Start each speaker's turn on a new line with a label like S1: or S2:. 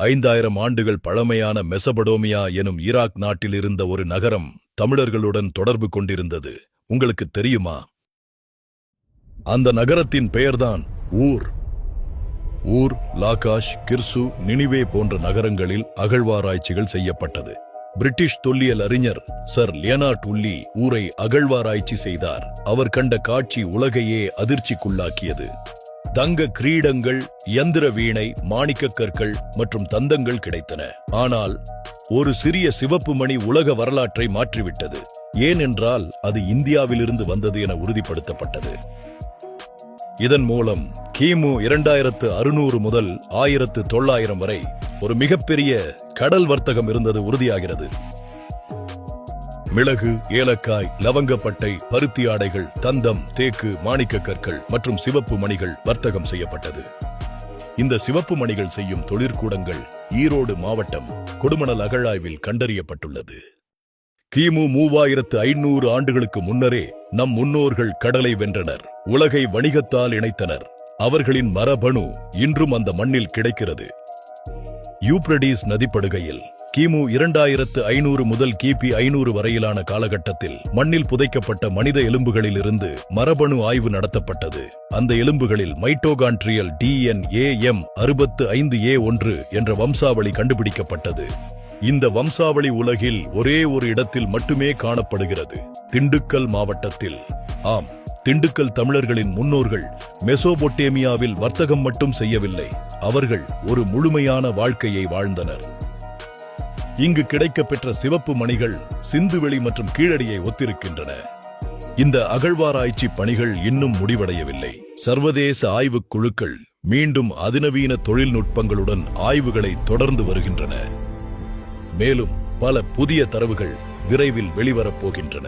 S1: 5000 ஆண்டுகள் பழமையான மெசபடோமியா எனும் ஈராக் நாட்டில் இருந்த ஒரு நகரம் தமிழர்களுடன் தொடர்பு கொண்டிருந்தது. உங்களுக்கு தெரியுமா? அந்த நகரத்தின் பெயர்தான் ஊர். ஊர், லாகாஷ், கிர்சு, நினிவே போன்ற நகரங்களில் அகழ்வாராய்ச்சிகள் செய்யப்பட்டது. பிரிட்டிஷ் தொல்லியல் அறிஞர் சர் லியனார்ட் உல்லி ஊரை அகழ்வாராய்ச்சி செய்தார். அவர் கண்ட காட்சி உலகையே அதிர்ச்சிக்குள்ளாக்கியது. தங்க கிரீடங்கள், யந்திர வீணை, மாணிக்கக் கற்கள் மற்றும் தந்தங்கள் கிடைத்தன. ஆனால் ஒரு சிறிய சிவப்பு மணி உலக வரலாற்றை மாற்றிவிட்டது. ஏனென்றால் அது இந்தியாவிலிருந்து வந்தது என உறுதிப்படுத்தப்பட்டது. இதன் மூலம் கிமு 2600 முதல் 1900 வரை ஒரு மிகப்பெரிய கடல் வர்த்தகம் இருந்தது உறுதியாகிறது. மிளகு, ஏலக்காய், லவங்கப்பட்டை, பருத்தி ஆடைகள், தந்தம், தேக்கு, மாணிக்க கற்கள் மற்றும் சிவப்பு மணிகள் வர்த்தகம் செய்யப்பட்டது. இந்த சிவப்பு மணிகள் செய்யும் தொழிற்கூடங்கள் ஈரோடு மாவட்டம் கொடுமணல் அகழாய்வில் கண்டறியப்பட்டுள்ளது. கிமு 3500 ஆண்டுகளுக்கு முன்னரே நம் முன்னோர்கள் கடலை வென்றனர், உலகை வணிகத்தால் இணைத்தனர். அவர்களின் மரபணு இன்றும் அந்த மண்ணில் கிடைக்கிறது. யூப்ரடீஸ் நதிப்படுகையில் கிமு 2500 முதல் கிபி 500 வரையிலான காலகட்டத்தில் மண்ணில் புதைக்கப்பட்ட மனித எலும்புகளிலிருந்து மரபணு ஆய்வு நடத்தப்பட்டது. அந்த எலும்புகளில் மைட்டோகாண்ட்ரியல் DNA M65A1 என்ற வம்சாவளி கண்டுபிடிக்கப்பட்டது. இந்த வம்சாவளி உலகில் ஒரே ஒரு இடத்தில் மட்டுமே காணப்படுகிறது, திண்டுக்கல் மாவட்டத்தில். ஆம், திண்டுக்கல் தமிழர்களின் முன்னோர்கள் மெசோபொட்டேமியாவில் வர்த்தகம் மட்டும் செய்யவில்லை, அவர்கள் ஒரு முழுமையான வாழ்க்கையை வாழ்ந்தனர். இங்கு கிடைக்கப்பெற்ற சிவப்பு மணிகள் சிந்துவெளி மற்றும் கீழடியை ஒத்திருக்கின்றன. இந்த அகழ்வாராய்ச்சி பணிகள் இன்னும் முடிவடையவில்லை. சர்வதேச ஆய்வுக் குழுக்கள் மீண்டும் அதிநவீன தொழில்நுட்பங்களுடன் ஆய்வுகளை தொடர்ந்து வருகின்றன. மேலும் பல புதிய தரவுகள் விரைவில் வெளிவரப் போகின்றன.